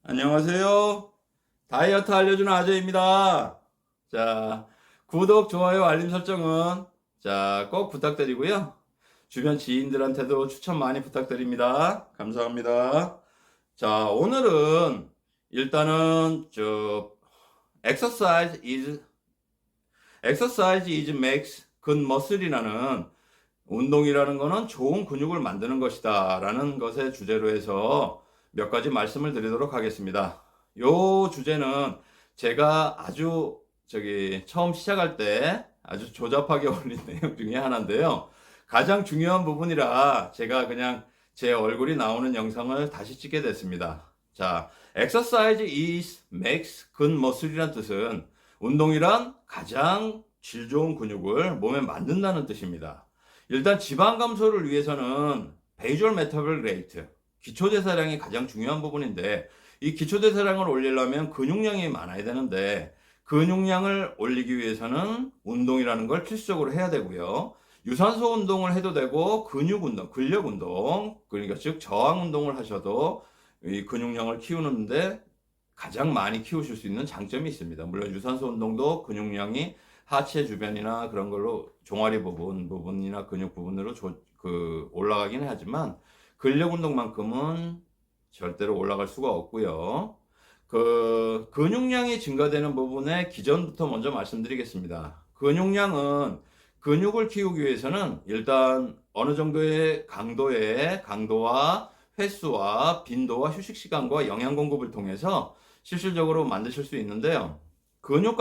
안녕하세요. 다이어트 알려주는 아재입니다. 자, 구독, 좋아요, 알림 설정은 꼭 부탁드리고요. 주변 지인들한테도 추천 많이 부탁드립니다. 감사합니다. 자, 오늘은 일단은 exercise is makes good muscle이라는 운동이라는 거는 좋은 근육을 만드는 것이다 라는 것의 주제로 해서 몇 가지 말씀을 드리도록 하겠습니다. 요 주제는 제가 아주 처음 시작할 때 아주 조잡하게 올린 내용 중에 하나인데요. 가장 중요한 부분이라 제가 그냥 제 얼굴이 나오는 영상을 다시 찍게 됐습니다. 자, exercise is makes good muscle이란 뜻은 운동이란 가장 질 좋은 근육을 몸에 만든다는 뜻입니다. 일단 지방 감소를 위해서는 basal metabolic rate, 기초대사량이 가장 중요한 부분인데, 이 기초대사량을 올리려면 근육량이 많아야 되는데, 근육량을 올리기 위해서는 운동이라는 걸 필수적으로 해야 되고요. 유산소 운동을 해도 되고 근육 운동, 근력 운동, 그러니까 즉 저항 운동을 하셔도 이 근육량을 키우는데 가장 많이 키우실 수 있는 장점이 있습니다. 물론 유산소 운동도 근육량이 하체 주변이나 그런 걸로 종아리 부분이나 근육 부분으로 올라가긴 하지만 근력 운동만큼은 절대로 올라갈 수가 없고요. 그 근육량이 증가되는 부분의 기전부터 먼저 말씀드리겠습니다. 근육량은 근육을 키우기 위해서는 일단 어느 정도의 강도와 횟수와 빈도와 휴식 시간과 영양 공급을 통해서 실질적으로 만드실 수 있는데요. 근력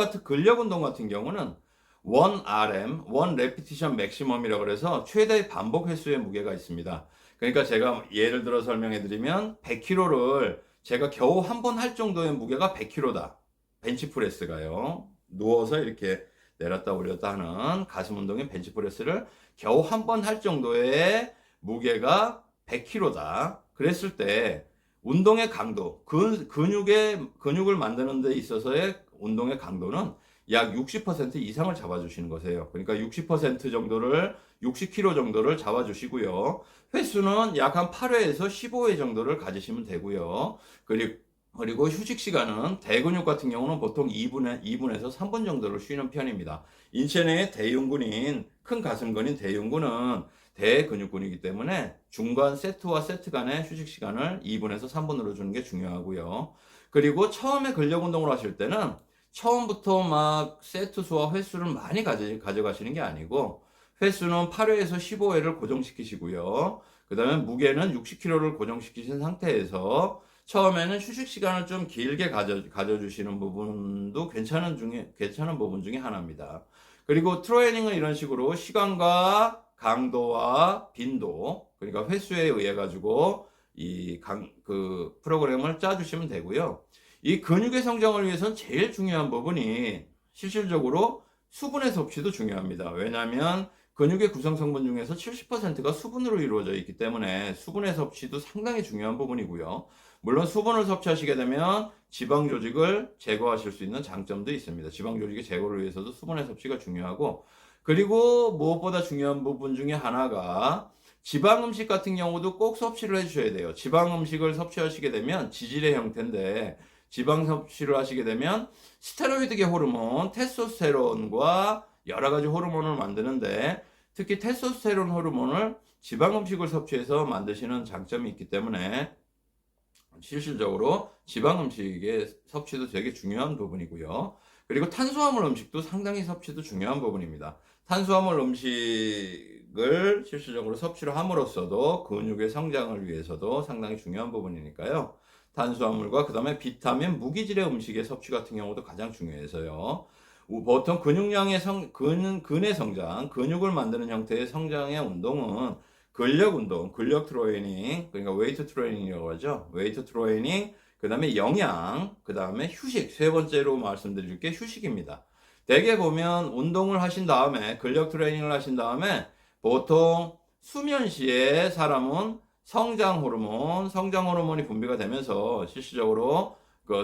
운동 같은 경우는 1RM, 1 repetition maximum이라고 해서 최대 반복 횟수의 무게가 있습니다. 그러니까 제가 예를 들어 설명해 드리면 100kg를 제가 겨우 한 번 할 정도의 무게가 100kg다. 벤치프레스가요. 누워서 이렇게 내렸다 올렸다 하는 가슴 운동인 벤치프레스를 겨우 한 번 할 정도의 무게가 100kg다. 그랬을 때 운동의 강도, 근육을 만드는 데 있어서의 운동의 강도는 약 60% 이상을 잡아주시는 거세요. 그러니까 60% 정도를, 60kg 정도를 잡아주시고요. 횟수는 약 한 8회에서 15회 정도를 가지시면 되고요. 그리고 휴식 시간은 대근육 같은 경우는 보통 2분에서 3분 정도를 쉬는 편입니다. 인체 내 대흉근인, 큰 가슴근인 대흉근은 대근육근이기 때문에 중간 세트와 세트 간의 휴식 시간을 2분에서 3분으로 주는 게 중요하고요. 그리고 처음에 근력 운동을 하실 때는 처음부터 막 세트 수와 횟수를 많이 가져가시는 게 아니고 횟수는 8회에서 15회를 고정시키시고요. 그 다음에 무게는 60kg를 고정시키신 상태에서 처음에는 휴식 시간을 좀 길게 가져주시는 부분도 괜찮은 부분 중에 하나입니다. 그리고 트레이닝은 이런 식으로 시간과 강도와 빈도, 그러니까 횟수에 의해 가지고 그 프로그램을 짜주시면 되고요. 이 근육의 성장을 위해서는 제일 중요한 부분이 실질적으로 수분의 섭취도 중요합니다. 왜냐하면 근육의 구성 성분 중에서 70%가 수분으로 이루어져 있기 때문에 수분의 섭취도 상당히 중요한 부분이고요. 물론 수분을 섭취하시게 되면 지방 조직을 제거하실 수 있는 장점도 있습니다. 지방 조직의 제거를 위해서도 수분의 섭취가 중요하고, 그리고 무엇보다 중요한 부분 중에 하나가 지방 음식 같은 경우도 꼭 섭취를 해주셔야 돼요. 지방 음식을 섭취하시게 되면 지질의 형태인데, 지방 섭취를 하시게 되면 스테로이드계 호르몬, 테스토스테론과 여러 가지 호르몬을 만드는데, 특히 테스토스테론 호르몬을 지방 음식을 섭취해서 만드시는 장점이 있기 때문에 실질적으로 지방 음식의 섭취도 되게 중요한 부분이고요. 그리고 탄수화물 음식도 상당히 섭취도 중요한 부분입니다. 탄수화물 음식을 실질적으로 섭취를 함으로써도 근육의 성장을 위해서도 상당히 중요한 부분이니까요. 탄수화물과 그 다음에 비타민, 무기질의 음식의 섭취 같은 경우도 가장 중요해서요. 보통 근의 성장, 근육을 만드는 형태의 성장의 운동은 근력 운동, 근력 트레이닝, 그러니까 웨이트 트레이닝이라고 하죠. 웨이트 트레이닝, 그 다음에 영양, 그 다음에 휴식. 세 번째로 말씀드릴 게 휴식입니다. 대개 보면 운동을 하신 다음에, 근력 트레이닝을 하신 다음에 보통 수면 시에 사람은 성장 호르몬이 분비가 되면서 실질적으로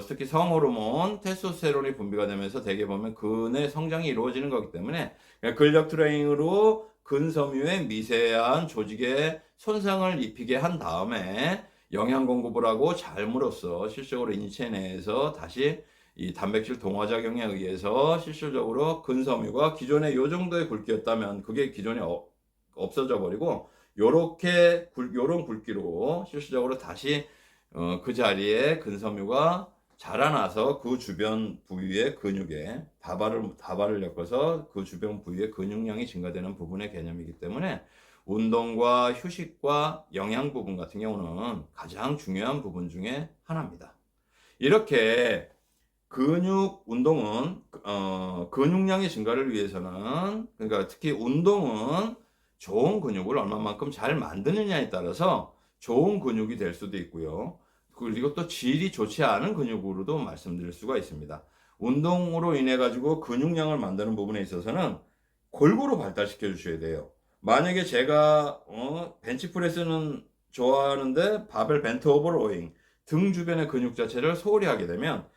특히 성호르몬, 테스토스테론이 분비가 되면서 대개 보면 근의 성장이 이루어지는 거기 때문에 근력 트레이닝으로 근섬유의 미세한 조직에 손상을 입히게 한 다음에 영양 공급을 하고 삶으로써 실질적으로 인체 내에서 다시 이 단백질 동화작용에 의해서 실질적으로 근섬유가 기존에 요 정도의 굵기였다면 그게 기존에 없어져 버리고 요런 굵기로 실질적으로 다시 그 자리에 근섬유가 자라나서 그 주변 부위의 근육에 다발을 엮어서 그 주변 부위의 근육량이 증가되는 부분의 개념이기 때문에 운동과 휴식과 영양 부분 같은 경우는 가장 중요한 부분 중에 하나입니다. 이렇게 근육 운동은 근육량의 증가를 위해서는, 그러니까 특히 운동은 좋은 근육을 얼마만큼 잘 만드느냐에 따라서 좋은 근육이 될 수도 있고요. 그리고 또 질이 좋지 않은 근육으로도 말씀드릴 수가 있습니다. 운동으로 인해 가지고 근육량을 만드는 부분에 있어서는 골고루 발달시켜 주셔야 돼요. 만약에 제가 벤치프레스는 좋아하는데 바벨 벤트 오버 로잉, 등 주변의 근육 자체를 소홀히 하게 되면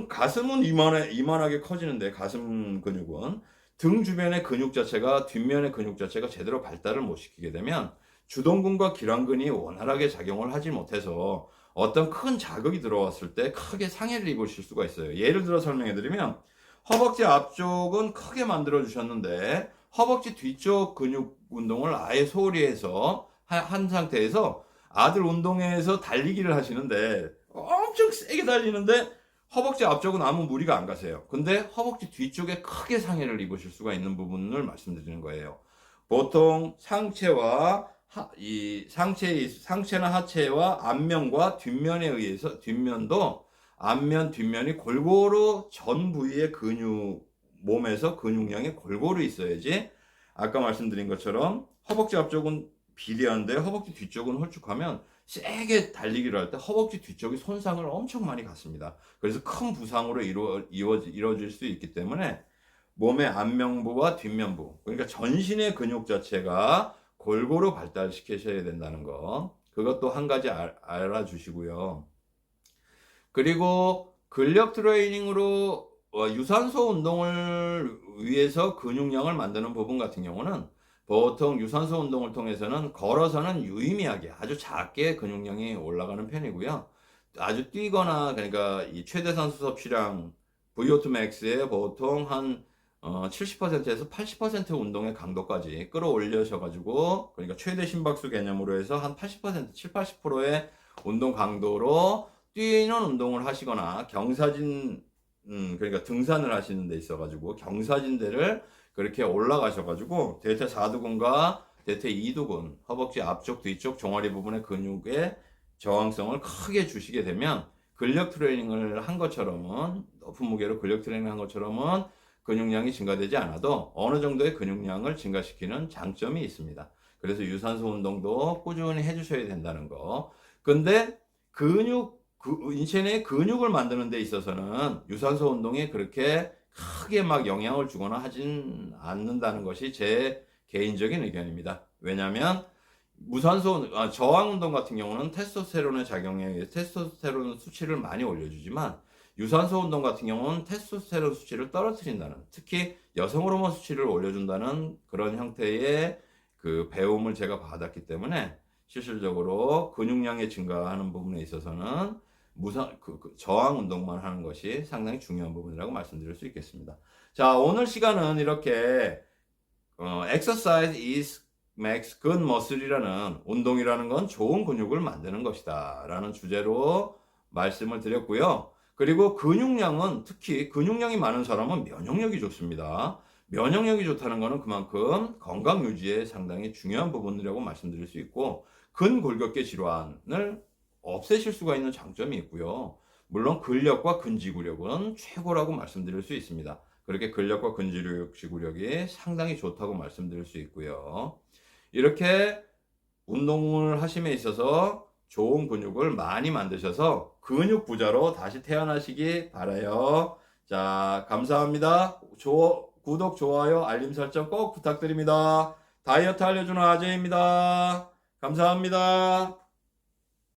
가슴은 이만하게 커지는데, 가슴 근육은 등 주변의 근육 자체가, 뒷면의 근육 자체가 제대로 발달을 못 시키게 되면 주동근과 기랑근이 원활하게 작용을 하지 못해서 어떤 큰 자극이 들어왔을 때 크게 상해를 입으실 수가 있어요. 예를 들어 설명해 드리면, 허벅지 앞쪽은 크게 만들어 주셨는데 허벅지 뒤쪽 근육 운동을 아예 소홀히 해서 한 상태에서 아들 운동회에서 달리기를 하시는데 엄청 세게 달리는데 허벅지 앞쪽은 아무 무리가 안 가세요. 근데 허벅지 뒤쪽에 크게 상해를 입으실 수가 있는 부분을 말씀드리는 거예요. 보통 상체나 하체와 앞면과 뒷면에 의해서, 뒷면도 앞면 뒷면이 골고루 전 부위의 몸에서 근육량이 골고루 있어야지, 아까 말씀드린 것처럼 허벅지 앞쪽은 비대한데 허벅지 뒤쪽은 홀쭉하면 세게 달리기를 할 때 허벅지 뒤쪽이 손상을 엄청 많이 갖습니다. 그래서 큰 부상으로 이루어질 수 있기 때문에 몸의 앞면부와 뒷면부, 그러니까 전신의 근육 자체가 골고루 발달시키셔야 된다는 거, 그것도 한 가지 알아주시고요. 그리고 근력 트레이닝으로 유산소 운동을 위해서 근육량을 만드는 부분 같은 경우는 보통 유산소 운동을 통해서는 걸어서는 유의미하게 아주 작게 근육량이 올라가는 편이고요. 아주 뛰거나, 그러니까 이 최대산 섭취량 VO2 max에 보통 한 70%에서 80% 운동의 강도까지 끌어올려셔가지고, 그러니까 최대 심박수 개념으로 해서 한 80%, 7, 80%의 운동 강도로 뛰는 운동을 하시거나 그러니까 등산을 하시는 데 있어가지고 경사진대를 그렇게 올라가셔가지고 대퇴 4두근과 대퇴 2두근, 허벅지 앞쪽 뒤쪽 종아리 부분의 근육의 저항성을 크게 주시게 되면 근력 트레이닝을 한 것처럼은, 높은 무게로 근력 트레이닝을 한 것처럼은 근육량이 증가되지 않아도 어느 정도의 근육량을 증가시키는 장점이 있습니다. 그래서 유산소 운동도 꾸준히 해주셔야 된다는 거. 근데 인체 내 근육을 만드는 데 있어서는 유산소 운동이 그렇게 크게 막 영향을 주거나 하진 않는다는 것이 제 개인적인 의견입니다. 왜냐하면 저항 운동 같은 경우는 테스토스테론의 작용에 의해 테스토스테론 수치를 많이 올려주지만, 유산소 운동 같은 경우는 테스토스테론 수치를 떨어뜨린다는, 특히 여성 호르몬 수치를 올려준다는 그런 형태의 그 배움을 제가 받았기 때문에 실질적으로 근육량이 증가하는 부분에 있어서는 저항 운동만 하는 것이 상당히 중요한 부분이라고 말씀드릴 수 있겠습니다. 자, 오늘 시간은 이렇게 exercise is makes good muscle이라는, 운동이라는 건 좋은 근육을 만드는 것이다 라는 주제로 말씀을 드렸고요. 그리고 근육량은, 특히 근육량이 많은 사람은 면역력이 좋습니다. 면역력이 좋다는 것은 그만큼 건강 유지에 상당히 중요한 부분이라고 말씀드릴 수 있고, 근골격계 질환을 없애실 수가 있는 장점이 있고요. 물론 근력과 근지구력은 최고라고 말씀드릴 수 있습니다. 그렇게 근력과 근지구력이 상당히 좋다고 말씀드릴 수 있고요. 이렇게 운동을 하심에 있어서 좋은 근육을 많이 만드셔서 근육 부자로 다시 태어나시기 바라요. 자, 감사합니다. 구독, 좋아요, 알림 설정 꼭 부탁드립니다. 다이어트 알려주는 아재입니다. 감사합니다.